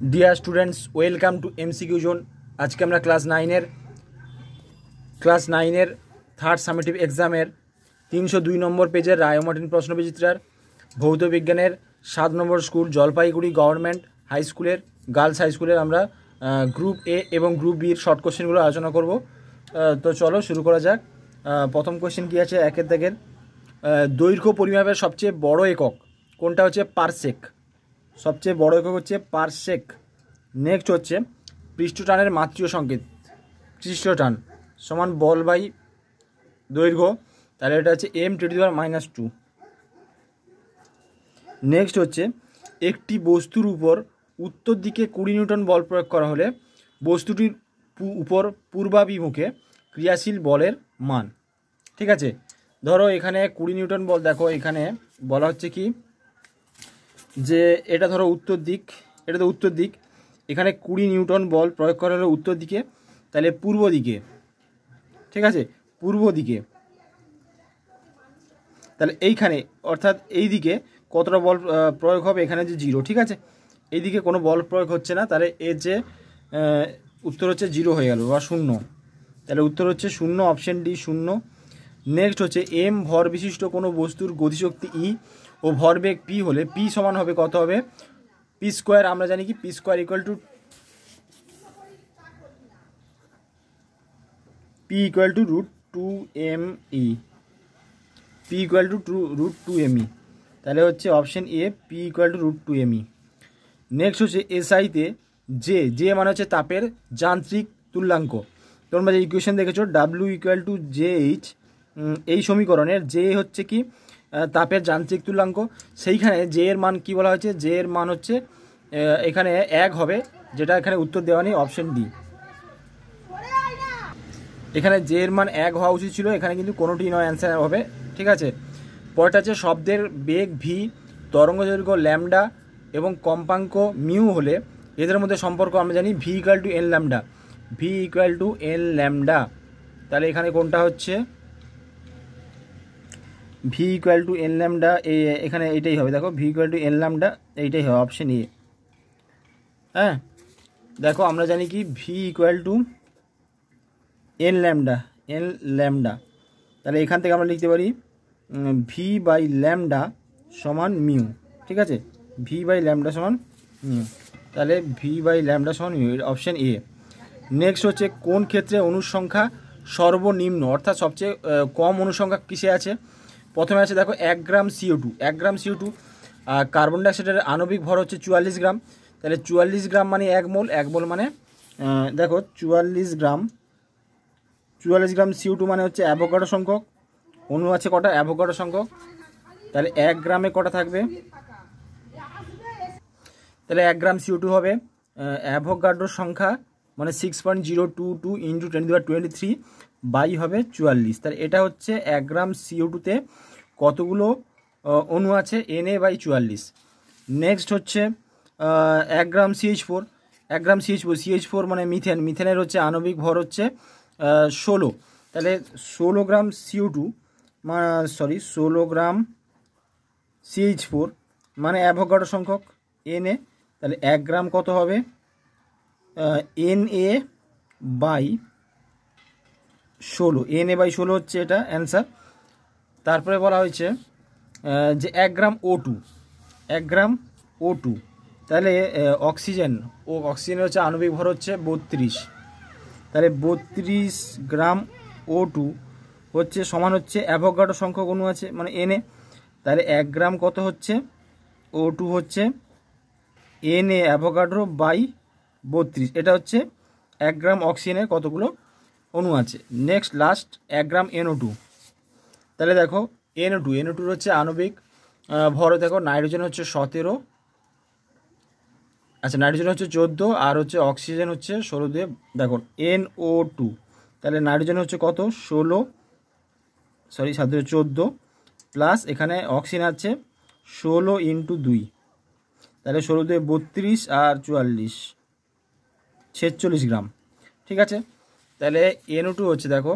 Dear students, welcome to MCQ zone. আজকে আমরা class নাইনের থার্ড সামেটিভ এক্সামের 302 নম্বর পেজের রায়মার্টিন প্রশ্নবিচিত্রার ভৌত বিজ্ঞানের 7 নম্বর স্কুল জলপাইগুড়ি গভর্নমেন্ট হাই স্কুলের গার্লস হাই স্কুলের আমরা গ্রুপ এ এবং গ্রুপ বির শর্ট কোশ্চেনগুলো আলোচনা করব। তো চলো শুরু করা যাক। প্রথম কোশ্চেন কী আছে, একের দাগের দৈর্ঘ্য পরিমাপের সবচেয়ে বড় একক কোনটা হচ্ছে পারসেক। সবচেয়ে বড় একক হচ্ছে পারসেক। নেক্সট হচ্ছে পৃষ্ঠটানের মাত্রীয় সংকেত, পৃষ্ঠটান সমান বল বাই দৈর্ঘ্য, তাহলে এটা হচ্ছে m⁻²। নেক্সট হচ্ছে একটি বস্তুর উপর উত্তর দিকে 20 নিউটন বল প্রয়োগ করা হলে বস্তুটির উপর পূর্বাভিমুখে ক্রিয়াশীল বলের মান। ঠিক আছে, ধরো এখানে 20 নিউটন বল, দেখো এখানে বলা হচ্ছে কি যে এটা ধরো উত্তর দিক, এটা তো উত্তর দিক, এখানে 20 নিউটন বল প্রয়োগ করা হলো উত্তর দিকে, তাহলে পূর্ব দিকে, ঠিক আছে পূর্ব দিকে, তাহলে এইখানে অর্থাৎ এই দিকে কতটা বল প্রয়োগ হবে, এখানে যে 0, ঠিক আছে এই দিকে কোনো বল প্রয়োগ হচ্ছে না, তাহলে এর যে উত্তর হচ্ছে 0 হয়ে গেল বা 0, তাহলে উত্তর হচ্ছে 0, অপশন ডি 0। নেক্সট হচ্ছে এম ভর বিশিষ্ট কোনো বস্তুর গতিশক্তি ই ও ভরবেগ পি হলে পি সমান হবে কত হবে, পি স্কোয়ার। আমরা জানি কি P square equal to √2mE, P equal to √2mE, তাহলে হচ্ছে option A P equal to √2mE। Next হচ্ছে এসআইতে যে মানে হচ্ছে তাপের যান্ত্রিক তুল্যাঙ্ক। তোমরা যে ইকুয়েশন দেখেছো ডাব্লিউ ইকুয়াল টু JH, এই সমীকরণের জে হচ্ছে কি তাপের যান্ত্রিক তুল্যাঙ্ক। সেইখানে জে এর মান কি বলা হয়েছে, জে এর মান হচ্ছে এখানে 1 হবে, যেটা এখানে উত্তর দেওয়া নেই, অপশন ডি। এখানে জে এর মান 1 হওয়া উচিত ছিল, এখানে কিন্তু কোনোটি নয়, অ্যান্সার হবে। ঠিক আছে, পরেরটা হচ্ছে শব্দের বেগ ভি, তরঙ্গদৈর্ঘ্য ল্যামডা এবং কম্পাঙ্ক মিউ হলে এদের মধ্যে সম্পর্ক আমরা জানি V equal to N lambda, V equal to N lambda. তাহলে এখানে কোনটা হচ্ছে V equal to N lambda, এখানে এইটাই হবে, দেখো V equal to N lambda এইটাই হবে, অপশন এ। হ্যাঁ দেখো আমরা জানি কি V equal to N lambda, তাহলে এখান থেকে আমরা লিখতে পারি ভি বাই ল্যামডা সমান মিউ। ঠিক আছে, ভি বাই ল্যামডা সমান মিউ, তাহলে ভি বাই ল্যামডা সমান মিউ, অপশন এ। নেক্সট হচ্ছে কোন ক্ষেত্রে অনুসংখ্যা সর্বনিম্ন, অর্থাৎ সবচেয়ে কম অনুসংখ্যা কিসে আছে। প্রথমে আছে দেখো 1 গ্রাম CO2, 1 গ্রাম CO2, কার্বন ডাইঅক্সাইডের আণবিক ভর হচ্ছে 44 গ্রাম, তাহলে 44 গ্রাম মানে 1 মোল, 1 মোল মানে দেখো 44 গ্রাম CO2 মানে হচ্ছে অ্যাভোগাড্রো সংখ্যক, অণু আছে কটা, অ্যাভোগাড্রো সংখ্যক, তাহলে 1 গ্রামে কটা থাকবে, তাহলে 1 গ্রাম CO2 হবে অ্যাভোগাড্রো সংখ্যা মানে 6.022 × 10⁻23 বাই হবে 44, তাহলে এটা হচ্ছে 1 গ্রাম CO2তে কতগুলো অণু আছে, Na/44। নেক্সট হচ্ছে 1 গ্রাম CH4, 1 গ্রাম CH4 মানে মিথেন, মিথেনের হচ্ছে আণবিক ভর হচ্ছে 16, তাহলে 16 গ্রাম CO2 16 গ্রাম CH4 মানে অ্যাভোগাড্রো সংখ্যক Na, তাহলে 1 গ্রাম কত হবে Na/16, Na/16 হচ্ছে এটা অ্যান্সার। তারপরে বলা হয়েছে যে 1 গ্রাম O2, 1 গ্রাম O2, তাহলে অক্সিজেনের হচ্ছে আণবিক ভর হচ্ছে 32, তাহলে 32 গ্রাম O2 হচ্ছে সমান হচ্ছে অ্যাভোগাড্রো সংখ্যক অণু আছে মানে Na, তাহলে 1 গ্রাম কত হচ্ছে O2 হচ্ছে Na অ্যাভোগাড্রো বাই 32, এটা হচ্ছে 1 গ্রাম অক্সিজেনের কতগুলো অণু আছে। নেক্সট লাস্ট 1 গ্রাম NO2, তাহলে দেখো NO2 হচ্ছে আণবিক ভর, দেখো নাইট্রোজেন হচ্ছে 17, আচ্ছা নাইট্রোজেন হচ্ছে 14 আর হচ্ছে অক্সিজেন হচ্ছে 16 দিয়ে, দেখো NO2, তাহলে নাইট্রোজেন হচ্ছে কত 14 প্লাস এখানে অক্সিজেন আছে 16 × 2, তাহলে 16 দিয়ে 32 আর 44 46 গ্রাম। ঠিক আছে, তাহলে NO2 হচ্ছে দেখো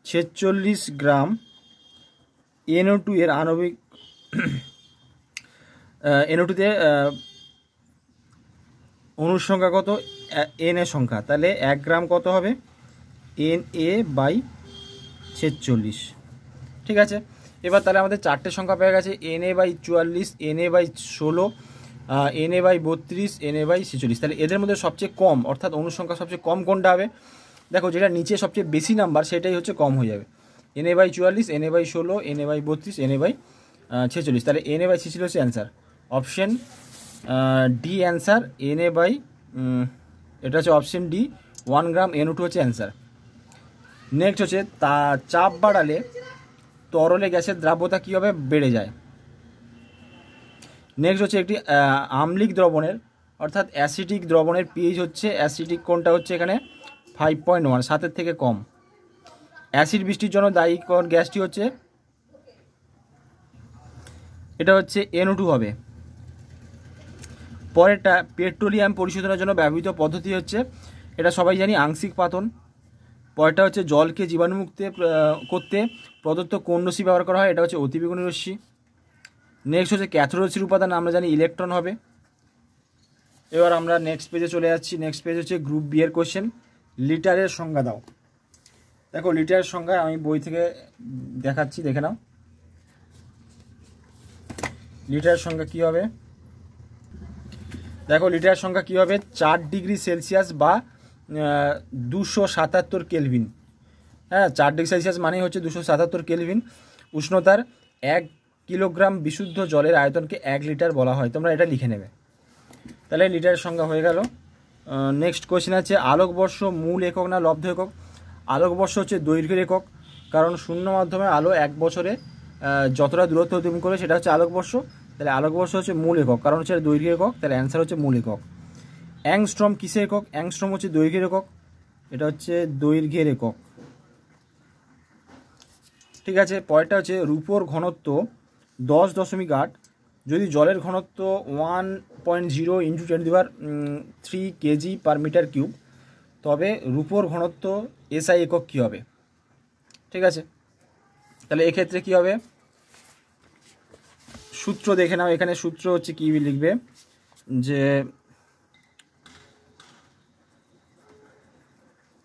46 গ্রাম, NO2 এর আণবিক NO2 তে অণুর সংখ্যা কত, এন এর সংখ্যা, তাহলে 1 গ্রাম কত হবে, Na/46। ঠিক আছে, এবার তাহলে আমাদের 4টে সংখ্যা পেয়ে গেছে, Na/44, Na/16, Na/32, Na/46। তাহলে এদের মধ্যে সবচেয়ে কম অর্থাৎ অণুর সংখ্যা সবচেয়ে কম কোনটা হবে, দেখো যেটা নিচে সবচেয়ে বেশি নাম্বার সেটাই হচ্ছে কম হয়ে যাবে। Na/44, Na/16, Na/32, Na/46। তাহলে Na/46 হচ্ছে অ্যান্সার, অপশন ডি অ্যান্সার। এটা হচ্ছে অপশন ডি, 1 গ্রাম NO2 হচ্ছে অ্যান্সার। নেক্সট হচ্ছে চাপ বাড়ালে তরলে গ্যাসের দ্রাব্যতা কীভাবে বেড়ে যায়। নেক্সট হচ্ছে একটি আম্লিক দ্রবণের অর্থাৎ অ্যাসিডিক দ্রবণের পিএইচ হচ্ছে, অ্যাসিডিক কোনটা হচ্ছে এখানে 5.1, 7-এর থেকে কম। অ্যাসিড বৃষ্টির জন্য দায়ী গ্যাসটি হচ্ছে, এটা হচ্ছে NO2 হবে। পরেরটা পেট্রোলিয়াম পরিশোধনের জন্য ব্যবহৃত পদ্ধতি হচ্ছে, এটা সবাই জানি, আংশিক পাতন। পরেরটা হচ্ছে জলকে জীবাণুমুক্ত করতে প্রদত্ত কোন রশ্মি ব্যবহার করা হয়, এটা হচ্ছে অতিবেগুনি রশ্মি। নেক্সট হচ্ছে ক্যাথোড রশ্মির উপাদান আমরা জানি ইলেকট্রন হবে। এবার আমরা নেক্সট পেজে চলে যাচ্ছি। নেক্সট পেজ হচ্ছে গ্রুপ বি এর কোশ্চেন, লিটারের সংজ্ঞা দাও। দেখো লিটারের সংজ্ঞা আমি বই থেকে দেখাচ্ছি, দেখে নাও। লিটারের সংজ্ঞা কী হবে, দেখো লিটারের সংখ্যা কী হবে, 4 ডিগ্রি সেলসিয়াস বা 277 কেলভিন। হ্যাঁ, 4 ডিগ্রি সেলসিয়াস মানে হচ্ছে 277 কেলভিন উষ্ণতার 1 কিলোগ্রাম বিশুদ্ধ জলের আয়তনকে 1 লিটার বলা হয়, তোমরা এটা লিখে নেবে। তাহলে লিটারের সংখ্যা হয়ে গেল। নেক্সট কোয়েশ্চেন আছে, আলোকবর্ষ মূল একক না লব্ধ একক। আলোকবর্ষ হচ্ছে দৈর্ঘ্যের একক, কারণ শূন্য মাধ্যমে আলো 1 বছরে যতটা দূরত্ব অতিক্রম করে সেটা হচ্ছে আলোকবর্ষ। তাহলে আলোকবর্ষ হচ্ছে মূল একক, কারণ হচ্ছে দৈর্ঘ্যের একক, তাহলে অ্যান্সার হচ্ছে মূল একক। অ্যাংস্ট্রম কিসের একক, অ্যাংস্ট্রম হচ্ছে দৈর্ঘ্যের একক, এটা হচ্ছে দৈর্ঘ্যের একক। ঠিক আছে, পরেরটা হচ্ছে রূপোর ঘনত্ব 10.8, যদি জলের ঘনত্ব 1.0 × 10³ kg/m³, তবে রূপোর ঘনত্ব SI একক কী হবে। ঠিক আছে, তাহলে এক্ষেত্রে কী হবে, সূত্র দেখে নাও। এখানে সূত্র হচ্ছে কী লিখবে, যে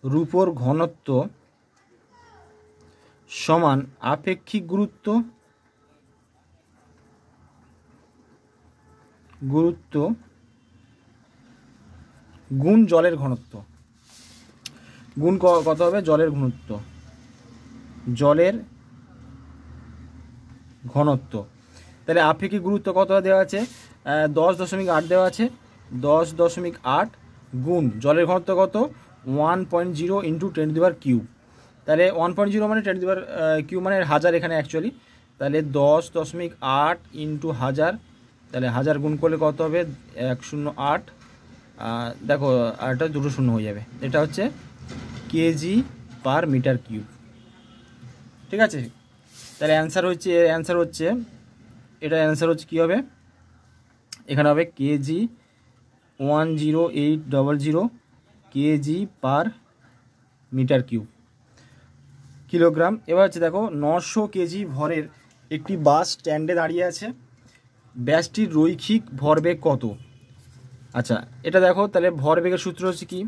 রূপোর ঘনত্ব সমান আপেক্ষিক গুরুত্ব গুণ জলের ঘনত্ব। গুণ কত হবে, জলের ঘনত্ব, তাহলে আপেক্ষিক গুরুত্ব কত দেওয়া আছে, 10.8 দেওয়া আছে, 10.8 গুণ জলের ঘনত্ব কত, 1.0 × 10³ তাহলে 1.0 মানে 10³ মানে 1000 এখানে অ্যাকচুয়ালি, তাহলে 10.8 × 1000, তাহলে 1000 গুণ করলে কত হবে, 108। দেখো আরটা 2 শূন্য হয়ে যাবে, এটা হচ্ছে kg/m³। ঠিক আছে, তাহলে অ্যান্সার হচ্ছে এটা অ্যান্সার হচ্ছে কী হবে, এখানে হবে kg/1080 kg/m³ কিলোগ্রাম। এবার হচ্ছে দেখো 900 কেজি ভরের একটি বাস স্ট্যান্ডে দাঁড়িয়ে আছে, ব্যাসটির রৈখিক ভরবেগ কত। আচ্ছা এটা দেখো, তাহলে ভরবেগের সূত্র হচ্ছে কি,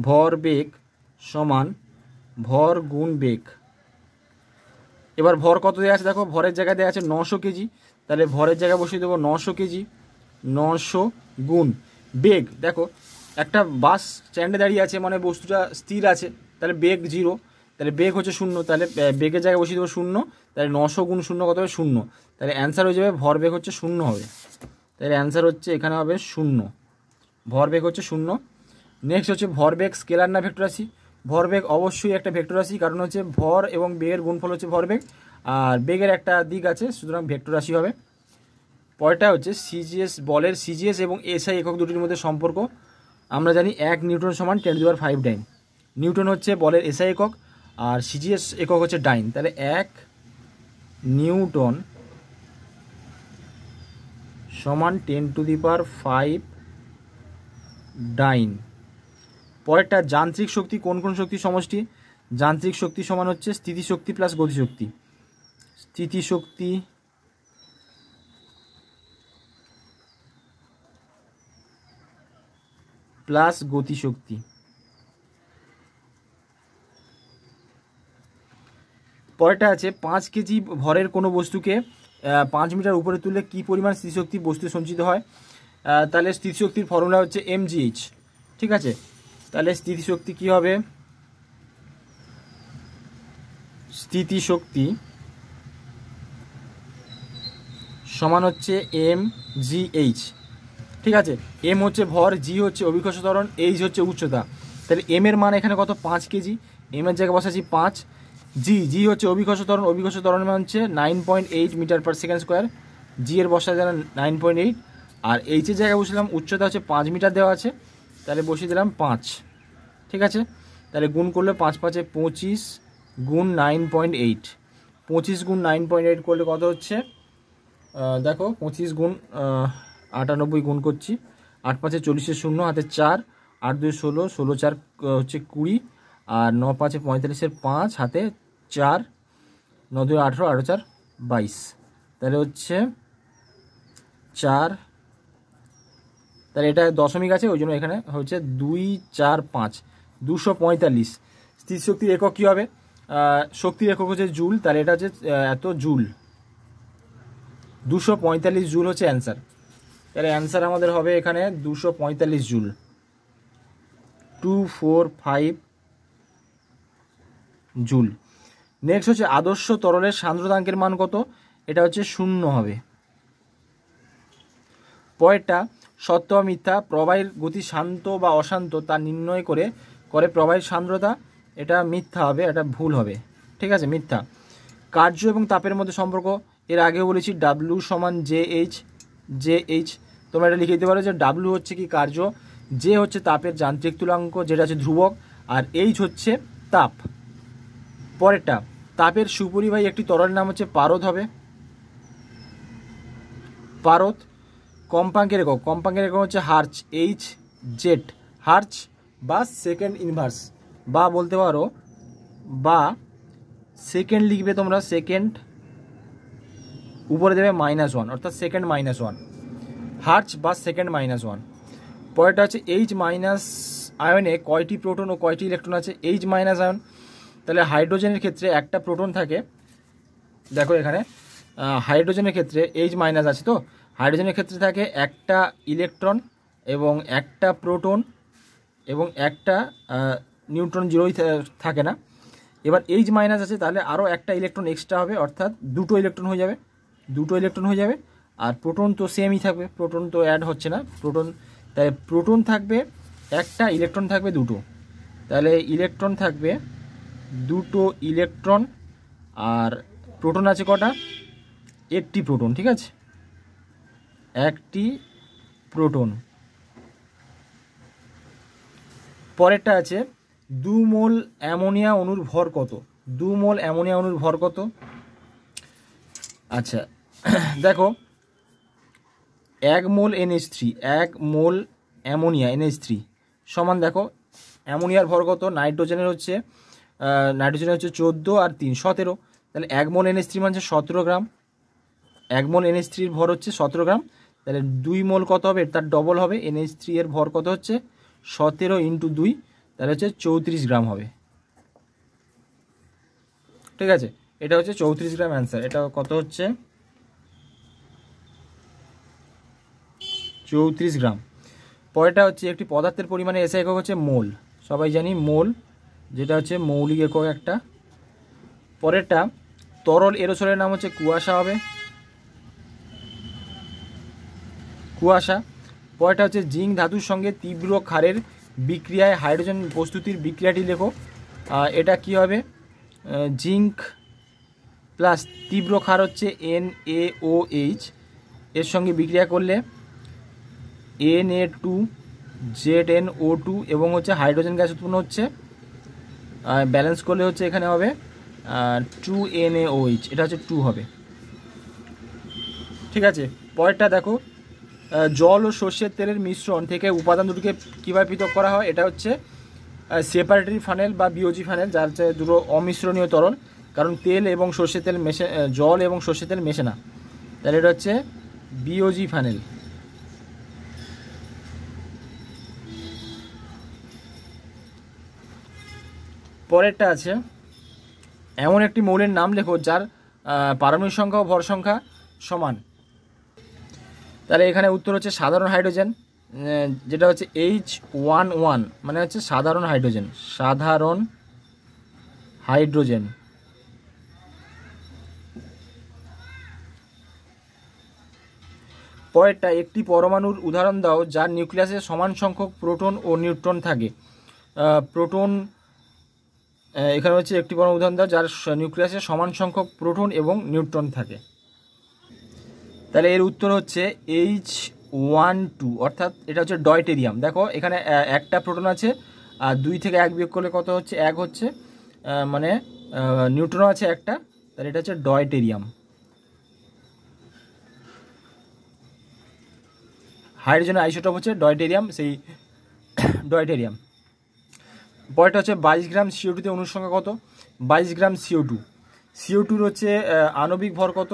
ভরবেগ সমান ভর গুণ বেগ। এবার ভর কত দেওয়া আছে, দেখো ভরের জায়গায় দেওয়া আছে 900 কেজি, তাহলে ভরের জায়গায় বসিয়ে দেবো 900 কেজি, 900 গুণ বেগ। দেখো একটা বাস স্ট্যান্ডে দাঁড়িয়ে আছে মানে বস্তুটা স্থির আছে, তাহলে বেগ 0, তাহলে বেগ হচ্ছে 0, তাহলে বেগের জায়গায় বসিয়ে দেবো 0, তাহলে 900 গুণ 0 কত হবে, 0, তাহলে অ্যান্সার হয়ে যাবে ভরবেগ হচ্ছে 0 হবে, তাহলে অ্যান্সার হচ্ছে এখানে হবে 0, ভরবেগ হচ্ছে 0। নেক্সট হচ্ছে ভরবেগ স্কেলার না ভেক্টর রাশি। ভরবেগ অবশ্যই একটা ভেক্টর রাশি, কারণ হচ্ছে ভর এবং বেগের গুণফল হচ্ছে ভরবেগ, আর বেগের একটা দিক আছে, সুতরাং ভেক্টর রাশি হবে। পরেরটা হচ্ছে সিজিএস বলের সিজিএস এবং এসআই একক দুটির মধ্যে সম্পর্ক। আমরা জানি 1 নিউটন সমান 10⁵ ডাইন। নিউটন হচ্ছে বলের এসআই একক আর সিজিএস একক হচ্ছে ডাইন, তাহলে 1 নিউটন সমান 10⁵ ডাইন। পরেরটা যান্ত্রিক শক্তি কোন কোন শক্তির সমষ্টি। যান্ত্রিক শক্তি সমান হচ্ছে স্থিতিশক্তি প্লাস গতিশক্তি। স্থিতিশক্তি প্লাস গতিশক্তি। পরেরটা আছে 5 কেজি ভরের কোনো বস্তুকে 5 মিটার উপরে তুললে কী পরিমাণ স্থিতিশক্তি বস্তু সঞ্চিত হয়। তাহলে স্থিতিশক্তির ফর্মুলা হচ্ছে mgh। ঠিক আছে, তাহলে স্থিতিশক্তি কী হবে, স্থিতিশক্তি সমান হচ্ছে mgh। ঠিক আছে, m হচ্ছে ভর, g হচ্ছে অভিকর্ষ ত্বরণ, h হচ্ছে উচ্চতা। তাহলে m এর মান এখানে কত, 5 কেজি, m এর জায়গায় বসাচ্ছি 5, g হচ্ছে অভিকর্ষ ত্বরণ, অভিকর্ষ ত্বরণের মান হচ্ছে 9.8 metre per second square, g এর বসা যারা 9.8, আর h এর জায়গায় বসলাম উচ্চতা হচ্ছে 5 মিটার দেওয়া আছে, তাহলে বসিয়ে দিলাম 5। ঠিক আছে, তাহলে গুণ করলে 5 5 25 গুণ 9.8, 25 গুণ 9.8 করলে কত হচ্ছে, দেখো 25 গুণ 98 গুণ করছি, 8 5 40 0 হাতে 4, 8 2 16, 16 4 হচ্ছে 20, আর 9 5 45 5 হাতে 4, 9 2 18, 8 4 22, তাহলে হচ্ছে 4, তাহলে এটা দশমিক আছে ওই জন্য এখানে হচ্ছে 2 4 5, 245। স্থিতিশক্তির একক কী হবে, শক্তির একক হচ্ছে জুল, তাহলে এটা হচ্ছে এত জুল, 245 জুল হচ্ছে অ্যান্সার। তাহলে অ্যান্সার আমাদের হবে এখানে 245 জুল, 245 জুল। নেক্সট হচ্ছে আদর্শ তরলের সান্দ্রতাঙ্কের মান কত, এটা হচ্ছে 0 হবে। পরেরটা সত্য বা মিথ্যা, প্রবাহের গতি শান্ত বা অশান্ত তা নির্ণয় করে প্রবাহের সান্দ্রতা, এটা মিথ্যা হবে, এটা ভুল হবে। ঠিক আছে, মিথ্যা। কার্য এবং তাপের মধ্যে সম্পর্ক, এর আগেও বলেছি W সমান JH, তোমরা এটা লিখে দিতে পারো যে W হচ্ছে কি কার্য, J হচ্ছে তাপের যান্ত্রিক তুলাঙ্ক যেটা হচ্ছে ধ্রুবক, আর H হচ্ছে তাপ। পরেরটা তাপের সুপরিবাহী একটি তরলের নাম হচ্ছে পারদ হবে, পারদ। কম্পাঙ্কের একক, কম্পাঙ্কের একক হচ্ছে হার্জ, HZ, হার্জ বা সেকেন্ড ইনভার্স, বা বলতে পারো বা সেকেন্ড লিখবে তোমরা, সেকেন্ড উপরে দেবে -1 অর্থাৎ সেকেন্ড -1, হার্জ বা সেকেন্ড -1। পরেরটা হচ্ছে H মাইনাস আয়নে কয়টি প্রোটন ও কয়টি ইলেকট্রন আছে, H মাইনাস আয়ন, তাহলে হাইড্রোজেনের ক্ষেত্রে একটা প্রোটন থাকে, দেখো এখানে হাইড্রোজেনের ক্ষেত্রে H মাইনাস আছে, তো হাইড্রোজেনের ক্ষেত্রে থাকে একটা ইলেকট্রন এবং একটা প্রোটন এবং একটা নিউট্রন, জিরোই থাকে না। এবার H মাইনাস আছে, তাহলে আরও একটা ইলেকট্রন এক্সট্রা হবে, অর্থাৎ দুটো ইলেকট্রন হয়ে যাবে, আর প্রোটন তো সেমই থাকবে, প্রোটন তো অ্যাড হচ্ছে না, প্রোটন, তাই প্রোটন থাকবে একটা, ইলেকট্রন থাকবে দুটো, তাহলে ইলেকট্রন থাকবে দুটো ইলেকট্রন, আর প্রোটন আছে কটা, একটি প্রোটন। ঠিক আছে, একটি প্রোটন। পরেরটা আছে 2 মোল অ্যামোনিয়া অণুর ভর কত, 2 মোল অ্যামোনিয়া অণুর ভর কত। আচ্ছা দেখো 1 মোল NH3, 1 মোল অ্যামোনিয়া NH3 সমান, দেখো অ্যামোনিয়ার ভর কত, নাইট্রোজেনের হচ্ছে 14 আর 3 17, তাহলে 1 মোল NH3 মানে 17 গ্রাম, 1 মোল NH3 ভর হচ্ছে 17 গ্রাম, তাহলে 2 মোল কত হবে, তার ডবল হবে, NH3 এর ভর কত হচ্ছে 17 × 2, তাহলে হচ্ছে 34 গ্রাম হবে। ঠিক আছে, এটা হচ্ছে 34 গ্রাম অ্যান্সার, এটা কত হচ্ছে 34 গ্রাম। পরেরটা হচ্ছে একটি পদার্থের পরিমাণে এসআই একক হচ্ছে মোল, সবাই জানি মোল, যেটা হচ্ছে মৌলিক একক একটা। পরেরটা তরল এরোসলের নাম হচ্ছে কুয়াশা হবে, কুয়াশা। পরেরটা হচ্ছে জিঙ্ক ধাতুর সঙ্গে তীব্র ক্ষারের বিক্রিয়ায় হাইড্রোজেন প্রস্তুতির বিক্রিয়াটি লেখো, এটা কি হবে, জিঙ্ক প্লাস তীব্র ক্ষার হচ্ছে NaOH, এর সঙ্গে বিক্রিয়া করলে Na2ZnO2 এবং হচ্ছে হাইড্রোজেন গ্যাস উৎপন্ন হচ্ছে, ব্যালেন্স করলে হচ্ছে এখানে হবে 2NaOH, এটা হচ্ছে 2 হবে। ঠিক আছে, পরেরটা দেখো জল ও সর্ষের তেলের মিশ্রণ থেকে উপাদান দুটিকে কীভাবে পৃথক করা হয়, এটা হচ্ছে সেপারেটরি ফানেল বা বিওজি ফানেল, যার হচ্ছে দুটো অমিশ্রণীয় তরল, কারণ তেল এবং সর্ষের তেল মেশে, জল এবং সর্ষের তেল মেশে না, তাহলে এটা হচ্ছে বিওজি ফানেল। পরেরটা আছে এমন একটি মৌলের নাম লেখো যার পারমাণবিক সংখ্যা ও ভর সংখ্যা সমান। তাহলে এখানে উত্তর হচ্ছে সাধারণ হাইড্রোজেন, যেটা হচ্ছে H11, মানে হচ্ছে সাধারণ হাইড্রোজেন, সাধারণ হাইড্রোজেন। পরেরটা একটি পরমাণুর উদাহরণ দাও যার নিউক্লিয়াসে সমান সংখ্যক প্রোটন ও নিউট্রন থাকে। প্রোটন, এখানে হচ্ছে একটি পরমাণু উদাহরণ দাও যার নিউক্লিয়াসে সমান সংখ্যক প্রোটন এবং নিউট্রন থাকে। তাহলে এর উত্তর হচ্ছে H12, অর্থাৎ এটা হচ্ছে ডয়টেরিয়াম। দেখো এখানে একটা প্রোটন আছে, আর 2 থেকে 1 বিয়োগ করলে কত হচ্ছে? 1 হচ্ছে, মানে নিউট্রন আছে একটা, তাহলে এটা হচ্ছে ডয়টেরিয়াম। হাইড্রোজেনের আইসোটোপ হচ্ছে ডয়টেরিয়াম, সেই ডয়টেরিয়াম। পরেরটা হচ্ছে 22 গ্রাম CO2 তে অণুর সংখ্যা কত? 22 গ্রাম CO2, CO2 হচ্ছে আণবিক ভর কত?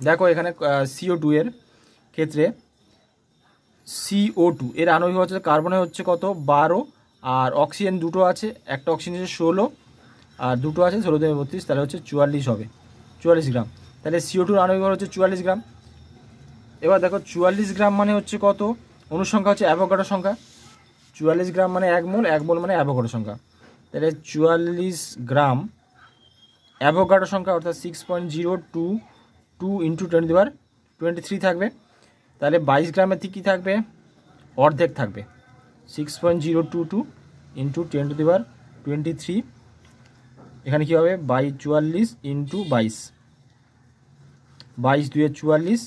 দেখো এখানে CO2 এর ক্ষেত্রে CO2 এর আণবিক ভর হচ্ছে, কার্বনের হচ্ছে কত? 12, আর অক্সিজেন দুটো আছে, একটা অক্সিজেন হচ্ছে 16 আর দুটো আছে 16 থেকে 32, তাহলে হচ্ছে 44 হবে, 44 গ্রাম। তাহলে CO2 এর আণবিক ভর হচ্ছে 44 গ্রাম। এবার দেখো 44 গ্রাম মানে হচ্ছে কত? অণুর সংখ্যা হচ্ছে অ্যাভোগাড্রো সংখ্যা, 44 গ্রাম মানে 1 মোল, 1 মোল মানে অ্যাভোগাড্রো সংখ্যা। তাহলে 44 গ্রাম অ্যাভোগাড্রো সংখ্যা, অর্থাৎ 6.022 ইন্টু 10⁻23 থাকবে। তাহলে 22 গ্রামের থেকে কী থাকবে? অর্ধেক থাকবে, 6.022 ইন্টু 10⁻23। এখানে কী হবে? 44 ইন্টু 22, 22 2 44,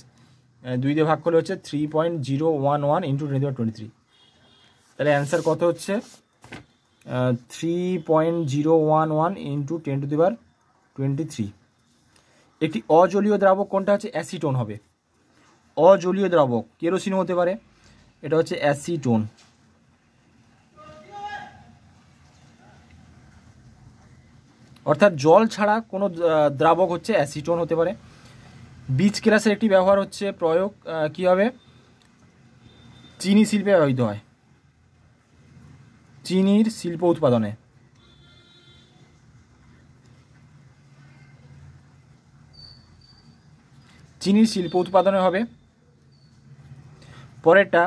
2 দিয়ে ভাগ করলে হচ্ছে 3.011 ইন্টু 10⁻23। তাহলে অ্যান্সার কত হচ্ছে? 3.011 ইন্টু 10⁻23। একটি অজলীয় দ্রাবক কোনটা? হচ্ছে অ্যাসিটোন হবে। অজলীয় দ্রাবক কেরোসিন হতে পারে, এটা হচ্ছে অ্যাসিটোন। অর্থাৎ জল ছাড়া কোনো দ্রাবক হচ্ছে অ্যাসিটোন হতে পারে। বীজ কেলাসের একটি ব্যবহার হচ্ছে প্রয়োগ, কী হবে? চিনি শিল্পে ব্যবহৃত হয়, চিনির শিল্প উৎপাদনে। চিনির শিল্প উৎপাদনে হবে। পরেরটা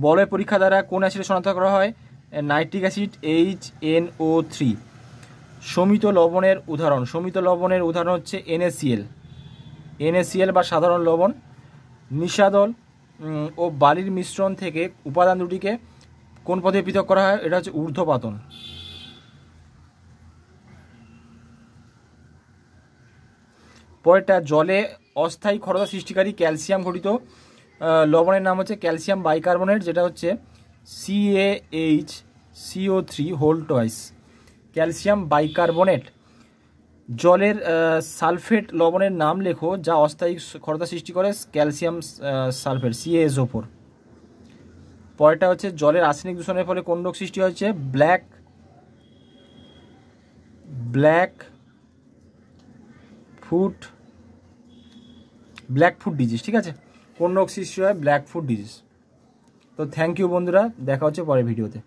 বলয় পরীক্ষা দ্বারা কোন অ্যাসিড শনাক্ত করা হয়? Nitric acid HNO3। শমিত লবণের উদাহরণ, শমিত লবণের উদাহরণ হচ্ছে NaCl বা সাধারণ লবণ। নিশাদল ও বালির মিশ্রণ থেকে উপাদান দুটিকে কোন পদ্ধতিতে পৃথক করা হয়? এটা হচ্ছে ঊর্ধ্বপাতন। পরেরটা জলে অস্থায়ী ক্ষরতা সৃষ্টিকারী ক্যালসিয়াম ঘটিত লবণের নাম হচ্ছে ক্যালসিয়াম বাইকার্বনেট, যেটা হচ্ছে CaHCO3 ক্যালসিয়াম বাইকার্বনেট। জলের সালফেট লবণের নাম লেখো যা অস্থায়ী ক্ষরতা সৃষ্টি করে, ক্যালসিয়াম সালফেট CaSO4। পরেরটা হচ্ছে জলের আর্সেনিক দূষণের ফলে কোন রোগ সৃষ্টি হচ্ছে? Black foot disease. ঠিক আছে, কোন রোগ সৃষ্টি হয়? Black foot disease. তো থ্যাংক ইউ বন্ধুরা, দেখা হচ্ছে পরের ভিডিওতে।